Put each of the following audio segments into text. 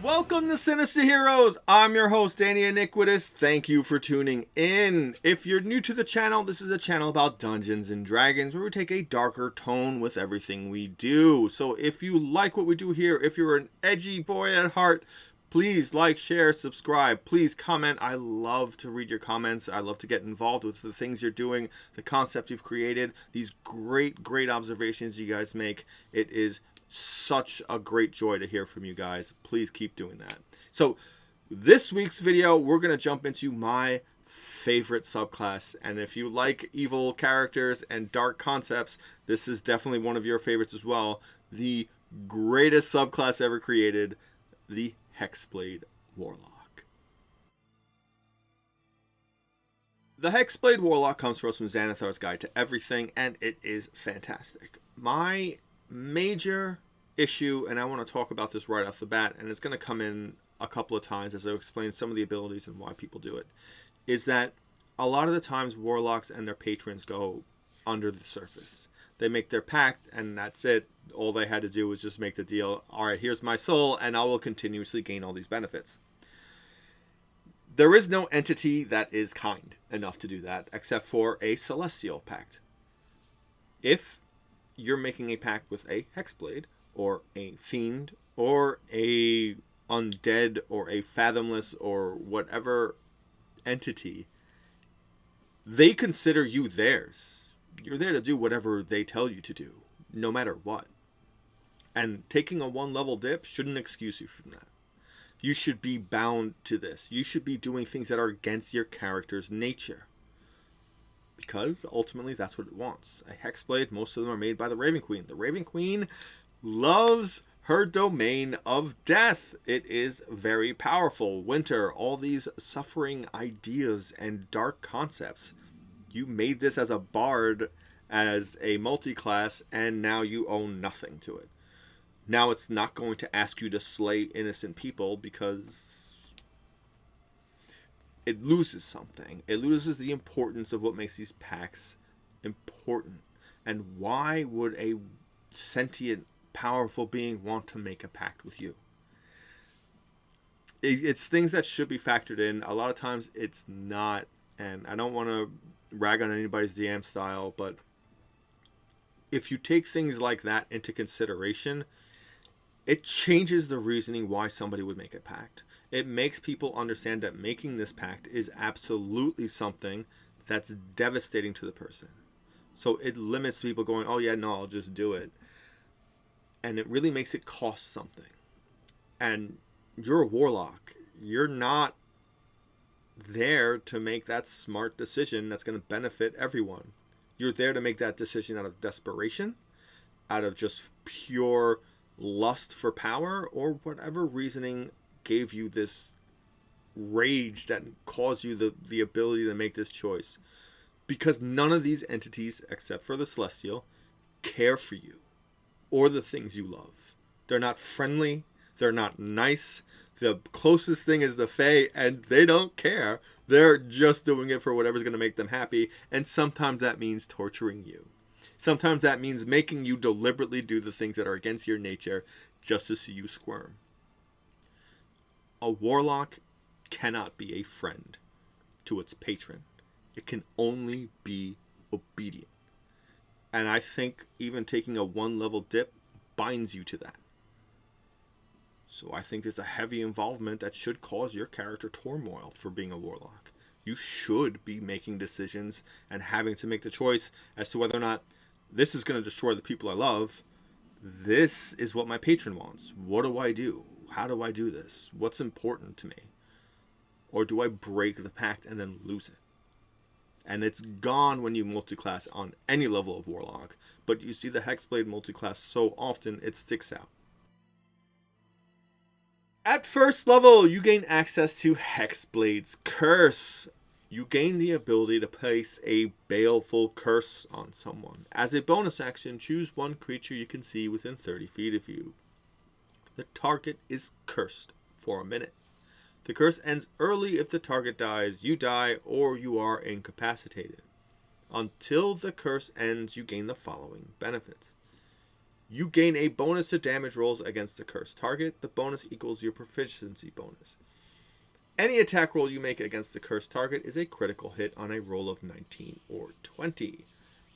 Welcome to Sinister Heroes. I'm your host, Danny Iniquitous. Thank you for tuning in. If you're new to the channel, this is a channel about Dungeons and Dragons where we take a darker tone with everything we do. So if you like what we do here, if you're an edgy boy at heart, please like, share, subscribe. Please comment. I love to read your comments. I love to get involved with the things you're doing, the concepts you've created, these great observations you guys make. It is such a great joy to hear from you guys. Please keep doing that. So this week's video, we're going to jump into my favorite subclass. And if you like evil characters and dark concepts, this is definitely one of your favorites as well. The greatest subclass ever created, the HEXBLADE Warlock. The HEXBLADE Warlock comes to us from Xanathars Guide to Everything, and it is fantastic. My major issue, and I want to talk about this right off the bat, and it's going to come in a couple of times as I explain some of the abilities and why people do it, is that a lot of the times warlocks and their patrons go under the surface. They make their pact and that's it. All they had to do was just make the deal. All right, here's my soul and I will continuously gain all these benefits. There is no entity that is kind enough to do that except for a celestial pact. If you're making a pact with a hexblade or a fiend or a undead or a fathomless or whatever entity, they consider you theirs. You're there to do whatever they tell you to do, no matter what. And taking a 1-level dip shouldn't excuse you from that. You should be bound to this. You should be doing things that are against your character's nature. Because ultimately that's what it wants. A hexblade, most of them are made by the Raven Queen. The Raven Queen loves her domain of death. It is very powerful. Winter, all these suffering ideas and dark concepts. You made this as a bard, as a multi-class, and now you own nothing to it. Now it's not going to ask you to slay innocent people because it loses something. It loses the importance of what makes these pacts important. And why would a sentient, powerful being want to make a pact with you? It's things that should be factored in. A lot of times it's not, and I don't want to rag on anybody's DM style, but if you take things like that into consideration, it changes the reasoning why somebody would make a pact. It makes people understand that making this pact is absolutely something that's devastating to the person. So it limits people going, oh yeah, no, I'll just do it. And it really makes it cost something. And you're a warlock. You're not there to make that smart decision that's going to benefit everyone. You're there to make that decision out of desperation, out of just pure lust for power, or whatever reasoning gave you this rage that caused you the ability to make this choice. Because none of these entities, except for the celestial, care for you or the things you love. They're not friendly. They're not nice. The closest thing is the Fae, and they don't care. They're just doing it for whatever's going to make them happy, and sometimes that means torturing you. Sometimes that means making you deliberately do the things that are against your nature just to see you squirm. A warlock cannot be a friend to its patron. It can only be obedient. And I think even taking a 1-level dip binds you to that. So I think there's a heavy involvement that should cause your character turmoil for being a warlock. You should be making decisions and having to make the choice as to whether or not this is going to destroy the people I love. This is what my patron wants. What do I do? How do I do this? What's important to me? Or do I break the pact and then lose it? And it's gone when you multiclass on any level of warlock. But you see the hexblade multiclass so often, it sticks out. At first level, you gain access to Hexblade's Curse. You gain the ability to place a baleful curse on someone. As a bonus action, choose one creature you can see within 30 feet of you. The target is cursed for a minute. The curse ends early if the target dies, you die, or you are incapacitated. Until the curse ends, you gain the following benefits. You gain a bonus to damage rolls against the cursed target. The bonus equals your proficiency bonus. Any attack roll you make against the cursed target is a critical hit on a roll of 19 or 20.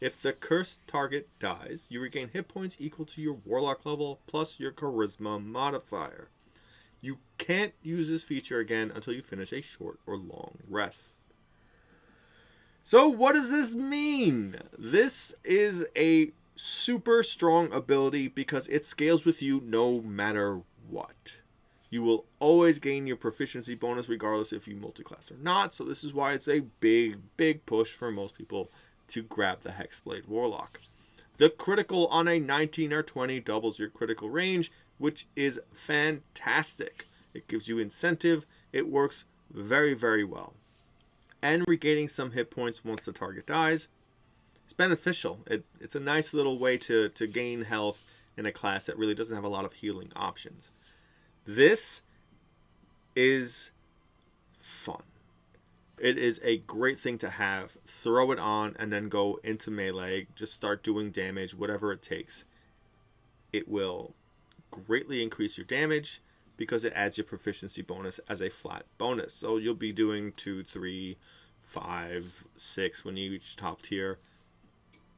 If the cursed target dies, you regain hit points equal to your warlock level plus your charisma modifier. You can't use this feature again until you finish a short or long rest. So what does this mean? This is a super strong ability because it scales with you no matter what. You will always gain your proficiency bonus regardless if you multiclass or not. So this is why it's a big push for most people to grab the Hexblade Warlock. The critical on a 19 or 20 doubles your critical range, which is fantastic. It gives you incentive. It works very, very well. And regaining some hit points once the target dies, it's beneficial. It's a nice little way to gain health in a class that really doesn't have a lot of healing options. This is fun. It is a great thing to have. Throw it on and then go into melee. Just start doing damage, whatever it takes. It will greatly increase your damage because it adds your proficiency bonus as a flat bonus. So you'll be doing 2, 3, 5, 6 when you reach top tier.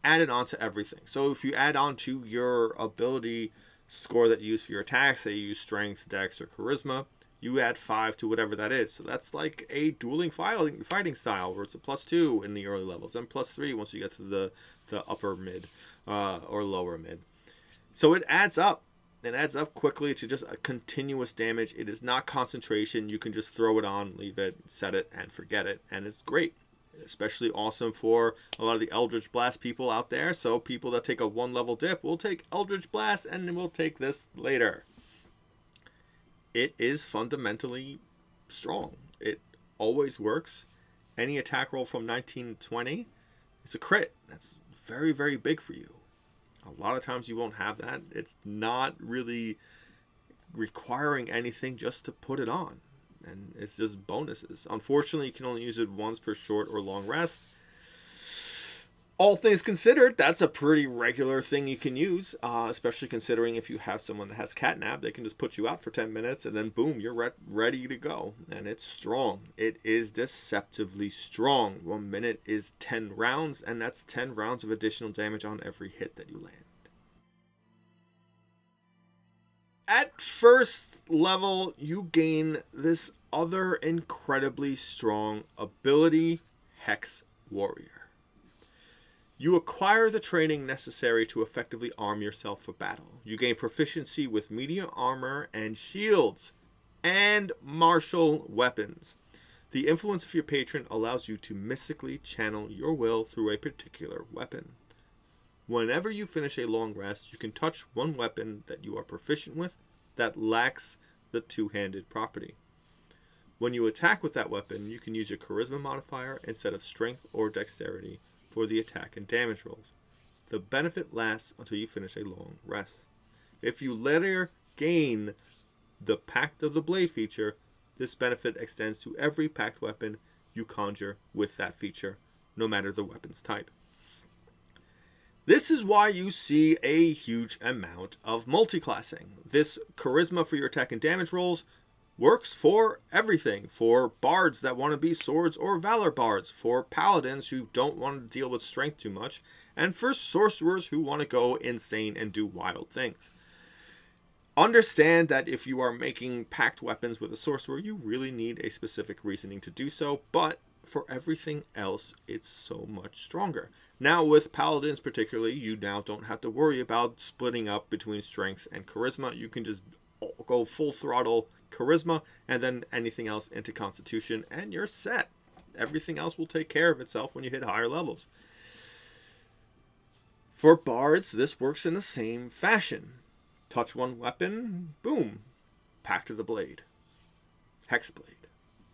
Add it on to everything. So if you add on to your ability score that you use for your attacks, say you use strength, dex, or charisma, you add 5 to whatever that is. So that's like a dueling fighting style where it's a +2 in the early levels and +3 once you get to the upper mid or lower mid. So it adds up. It adds up quickly to just a continuous damage. It is not concentration. You can just throw it on, leave it, set it, and forget it. And it's great. Especially awesome for a lot of the Eldritch Blast people out there. So people that take a 1-level dip will take Eldritch Blast and then we'll take this later. It is fundamentally strong. It always works. Any attack roll from 19 to 20 is a crit. That's very, very big for you. A lot of times you won't have that. It's not really requiring anything just to put it on. And it's just bonuses. Unfortunately, you can only use it once per short or long rest. All things considered, that's a pretty regular thing you can use, especially considering if you have someone that has catnap, they can just put you out for 10 minutes and then boom, you're ready to go. And it's strong. It is deceptively strong. 1 minute is 10 rounds, and that's 10 rounds of additional damage on every hit that you land. At first level, you gain this other incredibly strong ability, Hex Warrior. You acquire the training necessary to effectively arm yourself for battle. You gain proficiency with medium armor and shields and martial weapons. The influence of your patron allows you to mystically channel your will through a particular weapon. Whenever you finish a long rest, you can touch one weapon that you are proficient with that lacks the two-handed property. When you attack with that weapon, you can use your charisma modifier instead of strength or dexterity for the attack and damage rolls. The benefit lasts until you finish a long rest. If you later gain the Pact of the Blade feature, this benefit extends to every pact weapon you conjure with that feature, no matter the weapon's type. This is why you see a huge amount of multiclassing. This charisma for your attack and damage rolls works for everything. For bards that want to be swords or valor bards, for paladins who don't want to deal with strength too much, and for sorcerers who want to go insane and do wild things. Understand that if you are making pact weapons with a sorcerer, you really need a specific reasoning to do so, but for everything else, it's so much stronger. Now, with paladins particularly, you now don't have to worry about splitting up between strength and charisma. You can just go full throttle charisma and then anything else into constitution, and you're set. Everything else will take care of itself when you hit higher levels. For bards, this works in the same fashion. Touch one weapon, boom, Pact of the Blade, Hexblade.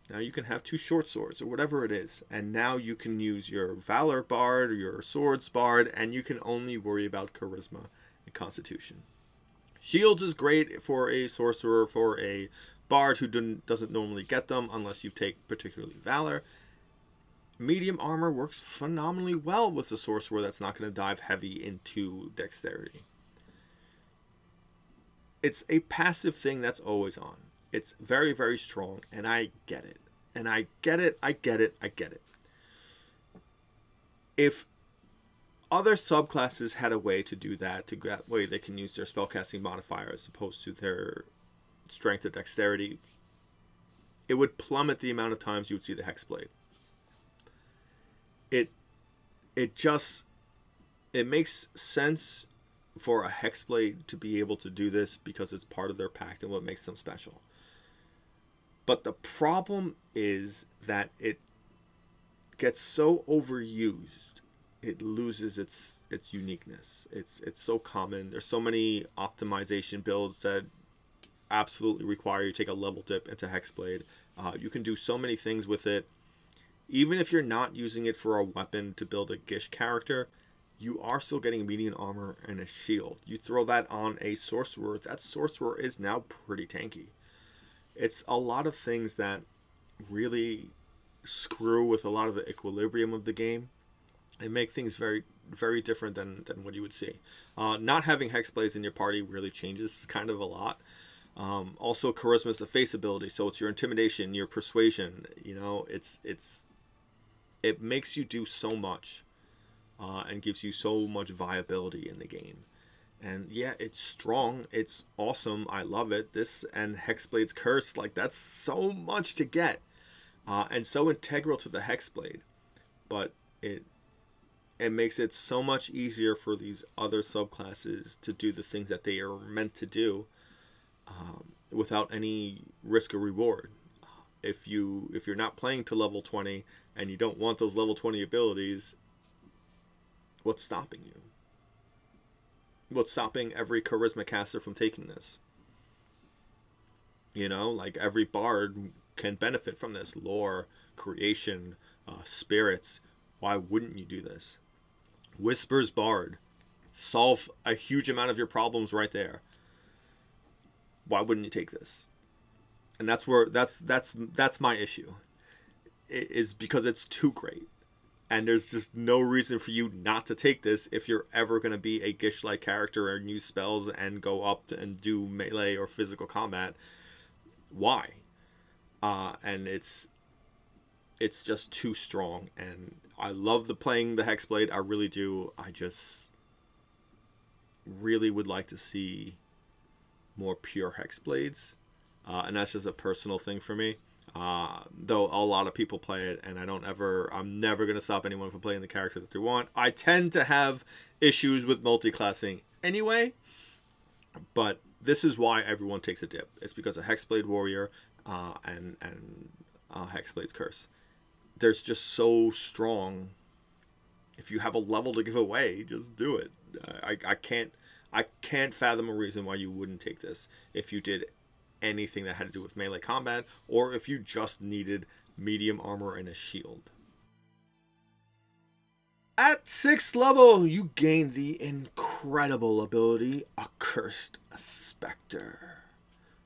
Now you can have two short swords or whatever it is, and now you can use your Valor Bard or your Swords Bard, and you can only worry about charisma and constitution. Shields is great for a sorcerer, for a bard who doesn't normally get them unless you take particularly Valor. Medium armor works phenomenally well with a sorcerer that's not going to dive heavy into dexterity. it's a passive thing that's always on. It's very, very strong, and I get it. And I get it. If other subclasses had a way to do that, to that way they can use their spellcasting modifier as opposed to their strength or dexterity, it would plummet the amount of times you would see the Hexblade. It makes sense for a Hexblade to be able to do this because it's part of their pact and what makes them special. But the problem is that it gets so overused, it loses its uniqueness. It's so common. There's so many optimization builds that absolutely require you to take a level dip into Hexblade. You can do so many things with it. Even if you're not using it for a weapon to build a Gish character, you are still getting medium armor and a shield. You throw that on a sorcerer, that sorcerer is now pretty tanky. It's a lot of things that really screw with a lot of the equilibrium of the game and make things very, very different than what you would see. Not having Hexblades in your party really changes kind of a lot. Also, charisma is the face ability, so it's your intimidation, your persuasion. You know, it makes you do so much and gives you so much viability in the game. And yeah, it's strong, it's awesome, I love it. This and Hexblade's Curse, like, that's so much to get, and so integral to the Hexblade. But it makes it so much easier for these other subclasses to do the things that they are meant to do, without any risk or reward. If you're not playing to level 20 and you don't want those level 20 abilities, what's stopping you? What's stopping every charisma caster from taking this? You know, like, every bard can benefit from this. Lore, creation, spirits. Why wouldn't you do this? Whispers Bard. Solve a huge amount of your problems right there. Why wouldn't you take this? And that's my issue. It is because it's too great. And there's just no reason for you not to take this if you're ever going to be a Gish-like character and use spells and go up and do melee or physical combat. Why? And it's just too strong. And I love playing the Hexblade. I really do. I just really would like to see more pure Hexblades. And that's just a personal thing for me. Though a lot of people play it, and I'm never going to stop anyone from playing the character that they want. I tend to have issues with multi-classing anyway, but this is why everyone takes a dip. It's because of Hexblade Warrior and Hexblade's Curse. They're just so strong. If you have a level to give away, just do it. I can't fathom a reason why you wouldn't take this if you did anything that had to do with melee combat, or if you just needed medium armor and a shield. At 6th level, you gain the incredible ability Accursed Spectre.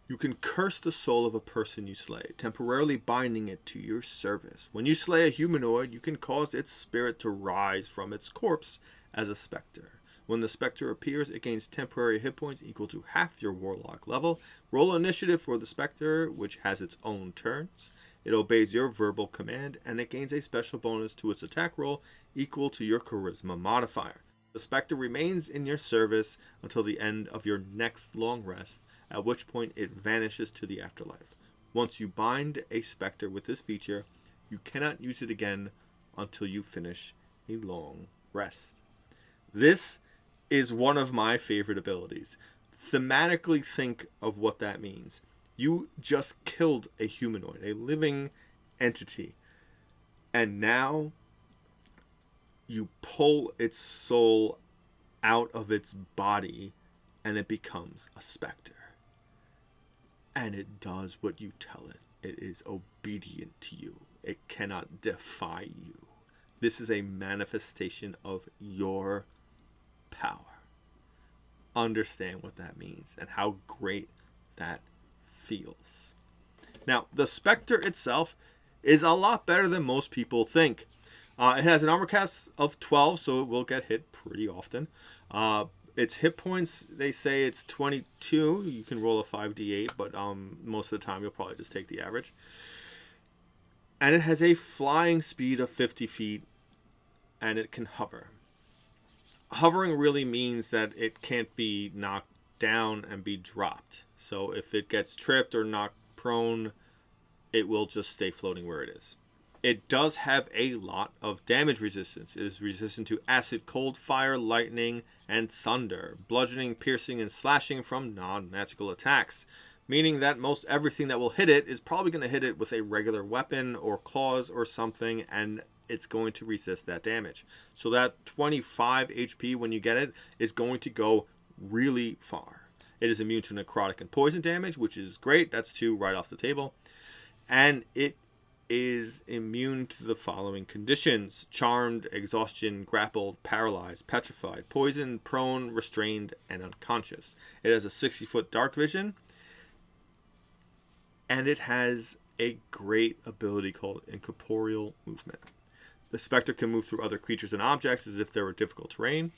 You can curse the soul of a person you slay, temporarily binding it to your service. When you slay a humanoid, you can cause its spirit to rise from its corpse as a spectre. When the spectre appears, it gains temporary hit points equal to half your warlock level. Roll initiative for the spectre, which has its own turns. It obeys your verbal command, and it gains a special bonus to its attack roll equal to your charisma modifier. The spectre remains in your service until the end of your next long rest, at which point it vanishes to the afterlife. Once you bind a spectre with this feature, you cannot use it again until you finish a long rest. This is one of my favorite abilities. Thematically, think of what that means. You just killed a humanoid, a living entity, and now you pull its soul out of its body and it becomes a specter. And it does what you tell it. It is obedient to you. It cannot defy you. This is a manifestation of your power. Understand what that means and how great that feels. Now, the Spectre itself is a lot better than most people think. It has an armor class of 12, so it will get hit pretty often. its hit points, they say it's 22. You can roll a 5d8, but most of the time you'll probably just take the average. And it has a flying speed of 50 feet, and it can hover. Hovering really means that it can't be knocked down and be dropped. So if it gets tripped or knocked prone, it will just stay floating where it is. It does have a lot of damage resistance. It is resistant to acid, cold, fire, lightning, and thunder, bludgeoning, piercing, and slashing from non-magical attacks. Meaning that most everything that will hit it is probably going to hit it with a regular weapon or claws or something, and it's going to resist that damage. So that 25 HP when you get it is going to go really far. It is immune to necrotic and poison damage, which is great. That's 2 right off the table. And it is immune to the following conditions: charmed, exhaustion, grappled, paralyzed, petrified, poisoned, prone, restrained, and unconscious. It has a 60-foot dark vision, and it has a great ability called incorporeal movement. The Spectre can move through other creatures and objects as if they were difficult terrain,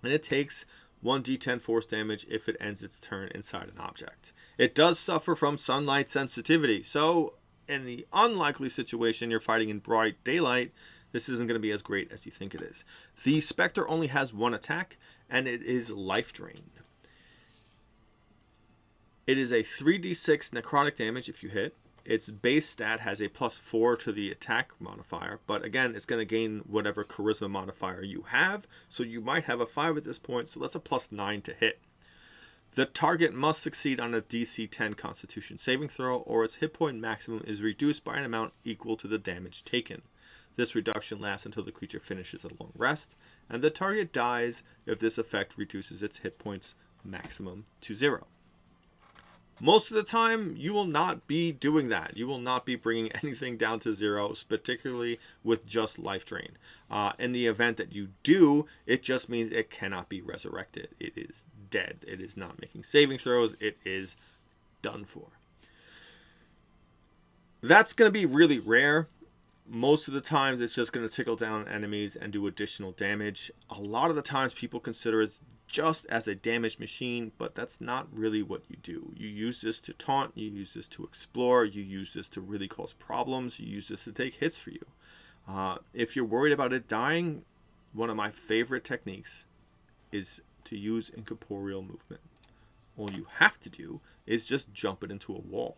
and it takes 1d10 force damage if it ends its turn inside an object. It does suffer from sunlight sensitivity, so in the unlikely situation you're fighting in bright daylight, this isn't going to be as great as you think it is. The Spectre only has 1 attack, and it is life drain. It is a 3d6 necrotic damage if you hit. Its base stat has a +4 to the attack modifier, but again, it's going to gain whatever charisma modifier you have, so you might have a 5 at this point, so that's a +9 to hit. The target must succeed on a DC 10 Constitution saving throw, or its hit point maximum is reduced by an amount equal to the damage taken. This reduction lasts until the creature finishes a long rest, and the target dies if this effect reduces its hit points maximum to 0. Most of the time, you will not be doing that. You will not be bringing anything down to 0, particularly with just life drain. In the event that you do, it just means it cannot be resurrected. It is dead. It is not making saving throws. It is done for. That's going to be really rare. Most of the times, it's just going to tickle down enemies and do additional damage. A lot of the times, people consider it just as a damage machine, but that's not really what you do. You use this to taunt, you use this to explore, you use this to really cause problems, you use this to take hits for you. If you're worried about it dying, one of my favorite techniques is to use incorporeal movement. All you have to do is just jump it into a wall,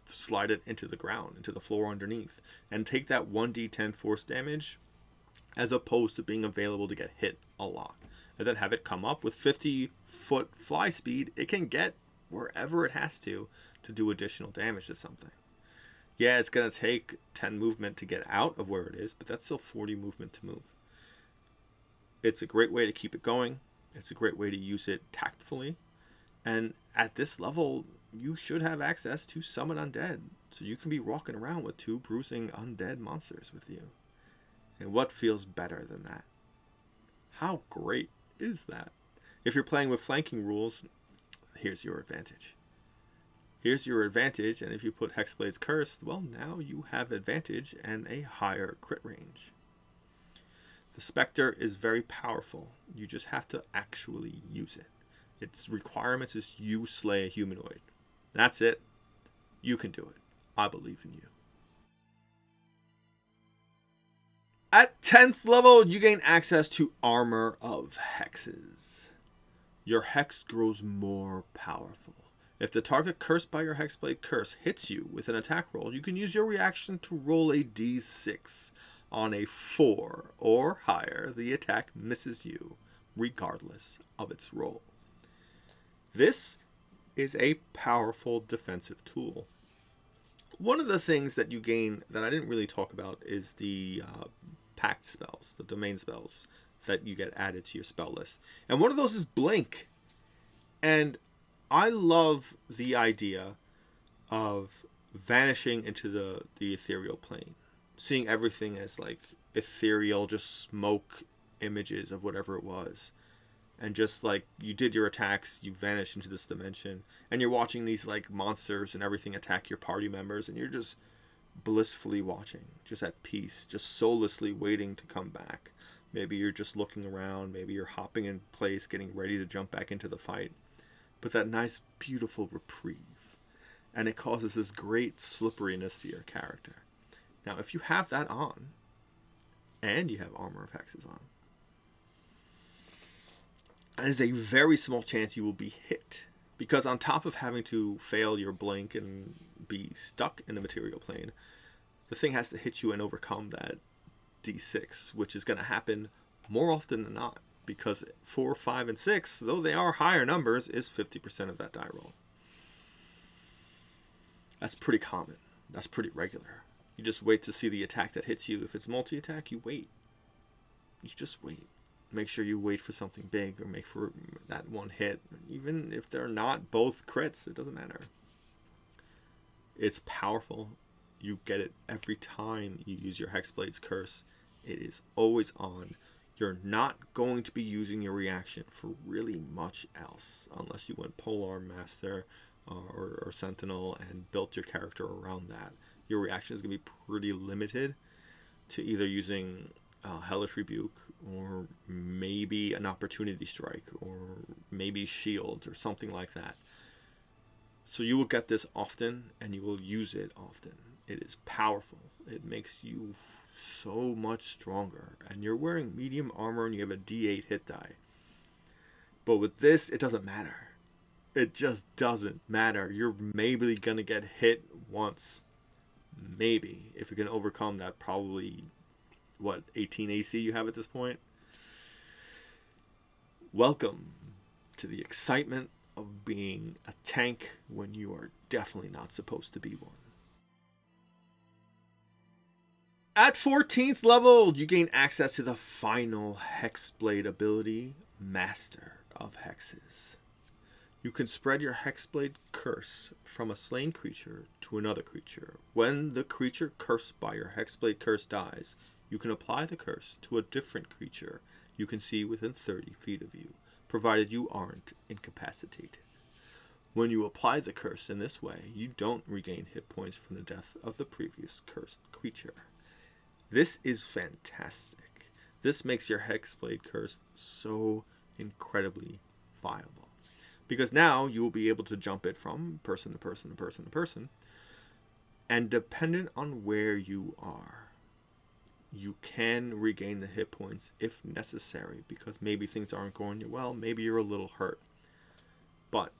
slide it into the ground, into the floor underneath, and take that 1d10 force damage as opposed to being available to get hit a lot. And then have it come up with 50-foot fly speed. It can get wherever it has to do additional damage to something. Yeah, it's going to take 10 movement to get out of where it is, but that's still 40 movement to move. It's a great way to keep it going. It's a great way to use it tactfully. And at this level, you should have access to summon undead. So you can be walking around with 2 bruising undead monsters with you. And what feels better than that? How great is that? If you're playing with flanking rules, here's your advantage. Here's your advantage, and if you put Hexblade's Curse, well, now you have advantage and a higher crit range. The Spectre is very powerful. You just have to actually use it. Its requirements is you slay a humanoid. That's it. You can do it. I believe in you. At 10th level, you gain access to Armor of Hexes. Your hex grows more powerful. If the target cursed by your Hexblade Curse hits you with an attack roll, you can use your reaction to roll a d6. On a 4 or higher, the attack misses you, regardless of its roll. This is a powerful defensive tool. One of the things that you gain that I didn't really talk about is the pact spells, the domain spells that you get added to your spell list. And one of those is Blink. And I love the idea of vanishing into the ethereal plane. Seeing everything as like ethereal, just smoke images of whatever it was. And just like you did your attacks, you vanish into this dimension. And you're watching these like monsters and everything attack your party members. And you're just blissfully watching, just at peace, just soullessly waiting to come back. Maybe you're just looking around. Maybe you're hopping in place, getting ready to jump back into the fight. But that nice, beautiful reprieve. And it causes this great slipperiness to your character. Now, if you have that on, and you have Armor of Hexes on, that is a very small chance you will be hit. Because on top of having to fail your blink and be stuck in the material plane, the thing has to hit you and overcome that D6, which is going to happen more often than not. Because 4, 5, and 6, though they are higher numbers, is 50% of that die roll. That's pretty common. That's pretty regular. You just wait to see the attack that hits you. If it's multi-attack, you wait. You just wait. Make sure you wait for something big, or make for that one hit. Even if they're not both crits, it doesn't matter. It's powerful. You get it every time you use your Hexblade's Curse. It is always on. You're not going to be using your reaction for really much else, unless you went Polar Master or Sentinel and built your character around that. Your reaction is going to be pretty limited to either using Hellish Rebuke, or maybe an Opportunity Strike, or maybe Shields, or something like that. So you will get this often, and you will use it often. It is powerful. It makes you so much stronger. And you're wearing medium armor, and you have a D8 hit die. But with this, it doesn't matter. It just doesn't matter. You're maybe going to get hit once. Maybe. If you can overcome that probably, 18 AC you have at this point? Welcome to the excitement of being a tank when you are definitely not supposed to be one. At 14th level, you gain access to the final Hexblade ability, Master of Hexes. You can spread your Hexblade Curse from a slain creature to another creature. When the creature cursed by your Hexblade Curse dies, you can apply the curse to a different creature you can see within 30 feet of you, provided you aren't incapacitated. When you apply the curse in this way, you don't regain hit points from the death of the previous cursed creature. This is fantastic. This makes your Hexblade Curse so incredibly viable. Because now you will be able to jump it from person to person to person to person. And dependent on where you are, you can regain the hit points if necessary. Because maybe things aren't going well. Maybe you're a little hurt. But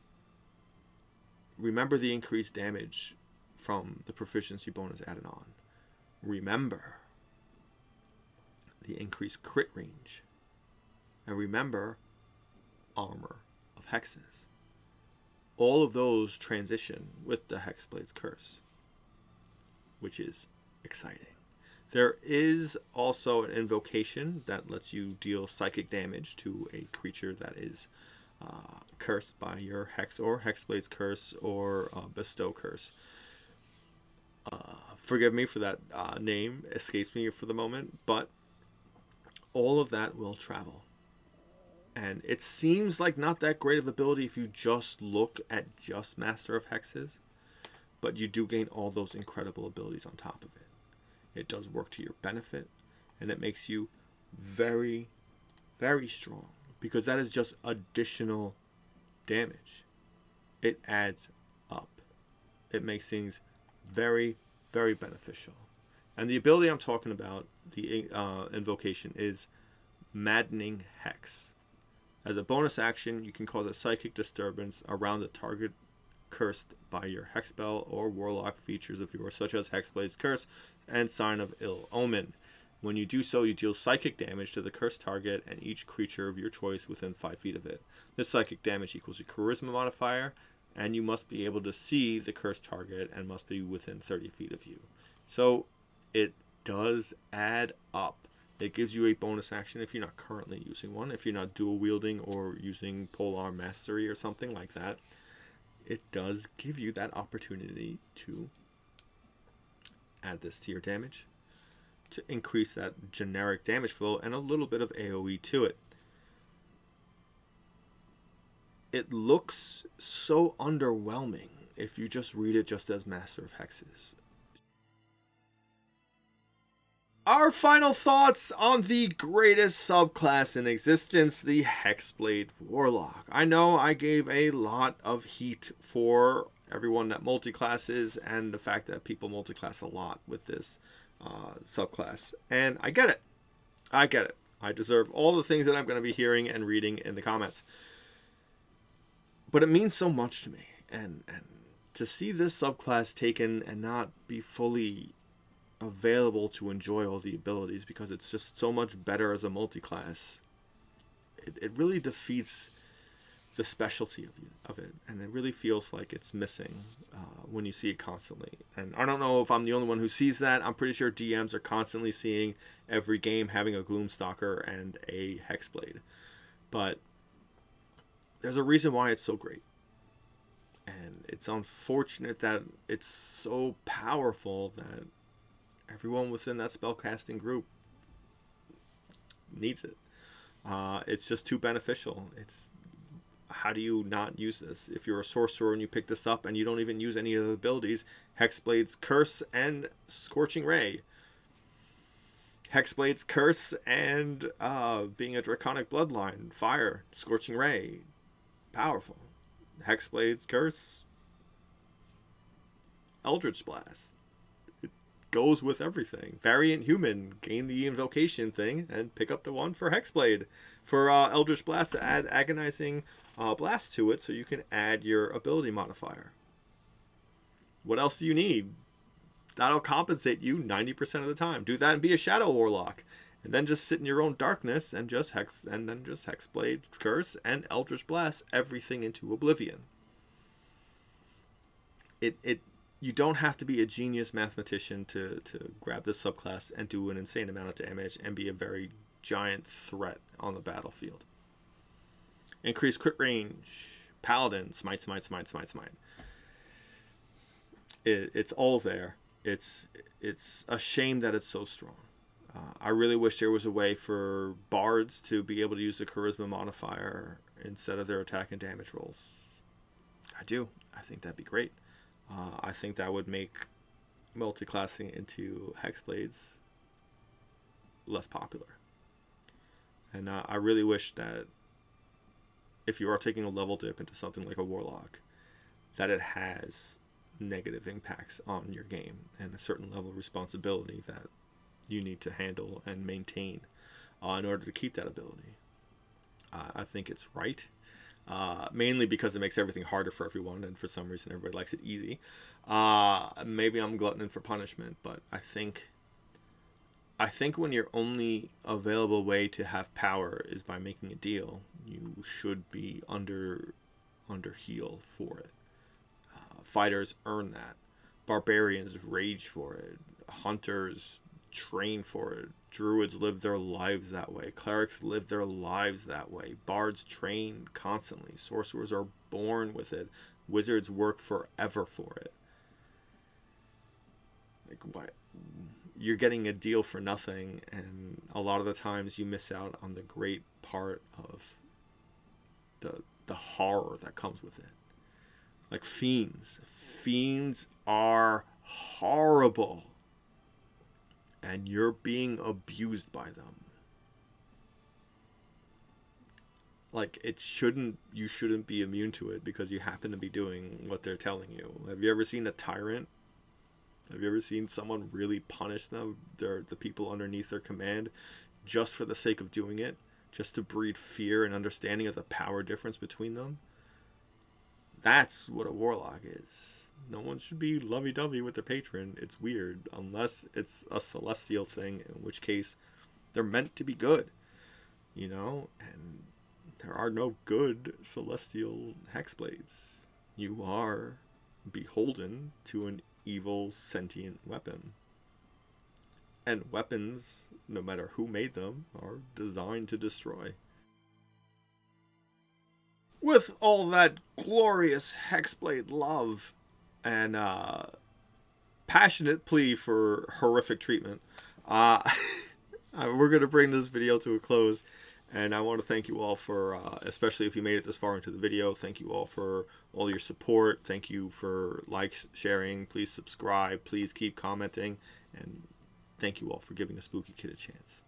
remember the increased damage from the proficiency bonus added on. Remember the increased crit range. And remember Armor of Hexes. All of those transition with the Hexblade's Curse, which is exciting. There is also an invocation that lets you deal psychic damage to a creature that is cursed by your Hex or Hexblade's Curse or Bestow Curse. Forgive me for that name, escapes me for the moment, but all of that will travel. And it seems like not that great of ability if you just look at just Master of Hexes, but you do gain all those incredible abilities on top of it. It does work to your benefit, and it makes you very, very strong, because that is just additional damage. It adds up. It makes things very, very beneficial. And the ability I'm talking about, the invocation, is Maddening Hex. As a bonus action, you can cause a psychic disturbance around the target cursed by your Hexspell or Warlock features of yours, such as Hexblade's Curse and Sign of Ill Omen. When you do so, you deal psychic damage to the cursed target and each creature of your choice within 5 feet of it. This psychic damage equals your Charisma modifier, and you must be able to see the cursed target and must be within 30 feet of you. So it does add up. It gives you a bonus action if you're not currently using one. If you're not dual wielding or using Polar Mastery or something like that, it does give you that opportunity to add this to your damage, to increase that generic damage flow and a little bit of AoE to it. It looks so underwhelming if you just read it just as Master of Hexes. Our final thoughts on the greatest subclass in existence, the Hexblade Warlock. I know I gave a lot of heat for everyone that multiclasses and the fact that people multiclass a lot with this subclass. And I get it. I get it. I deserve all the things that I'm going to be hearing and reading in the comments. But it means so much to me. And to see this subclass taken and not be fully available to enjoy all the abilities because it's just so much better as a multi-class, it really defeats the specialty of it, and it really feels like it's missing when you see it constantly. And I don't know if I'm the only one who sees that. I'm pretty sure DMs are constantly seeing every game having a Gloomstalker and a Hexblade, but there's a reason why it's so great. And it's unfortunate that it's so powerful that everyone within that spellcasting group needs it. It's just too beneficial. It's, how do you not use this? If you're a sorcerer and you pick this up and you don't even use any of the abilities, Hexblade's Curse and Scorching Ray. Hexblade's Curse and being a Draconic Bloodline, Fire, Scorching Ray, powerful. Hexblade's Curse, Eldritch Blast. It goes with everything. Variant Human, gain the invocation thing and pick up the one for Hexblade. For Eldritch Blast, to add Agonizing Blast to it so you can add your ability modifier. What else do you need? That'll compensate you 90% of the time. Do that and be a Shadow Warlock. And then just sit in your own darkness and just Hexblade's Curse and Eldritch Blast everything into oblivion. You don't have to be a genius mathematician to grab this subclass and do an insane amount of damage and be a very giant threat on the battlefield. Increased crit range, Paladin, smite. It's all there. It's a shame that it's so strong. I really wish there was a way for bards to be able to use the charisma modifier instead of their attack and damage rolls. I do. I think that'd be great. I think that would make multiclassing into Hexblades less popular. And I really wish that if you are taking a level dip into something like a Warlock, that it has negative impacts on your game and a certain level of responsibility that you need to handle and maintain in order to keep that ability. I think it's right, mainly because it makes everything harder for everyone, and for some reason everybody likes it easy. Maybe I'm glutton for punishment, but I think when your only available way to have power is by making a deal, you should be under heal for it. Fighters earn that. Barbarians rage for it. Hunters train for it. Druids live their lives that way. Clerics live their lives that way. Bards train constantly. Sorcerers are born with it. Wizards work forever for it. Like, what? You're getting a deal for nothing, and a lot of the times you miss out on the great part of the horror that comes with it. Like fiends. Fiends are horrible. And you're being abused by them. Like, you shouldn't be immune to it because you happen to be doing what they're telling you. Have you ever seen a tyrant? Have you ever seen someone really punish them, the people underneath their command, just for the sake of doing it? Just to breed fear and understanding of the power difference between them? That's what a warlock is. No one should be lovey-dovey with their patron. It's weird, unless it's a celestial thing, in which case they're meant to be good, you know? And there are no good celestial hexblades. You are beholden to an evil sentient weapon. And weapons, no matter who made them, are designed to destroy. With all that glorious Hexblade love and passionate plea for horrific treatment, we're going to bring this video to a close. And I want to thank you all for, especially if you made it this far into the video, thank you all for all your support. Thank you for sharing. Please subscribe. Please keep commenting. And thank you all for giving a spooky kid a chance.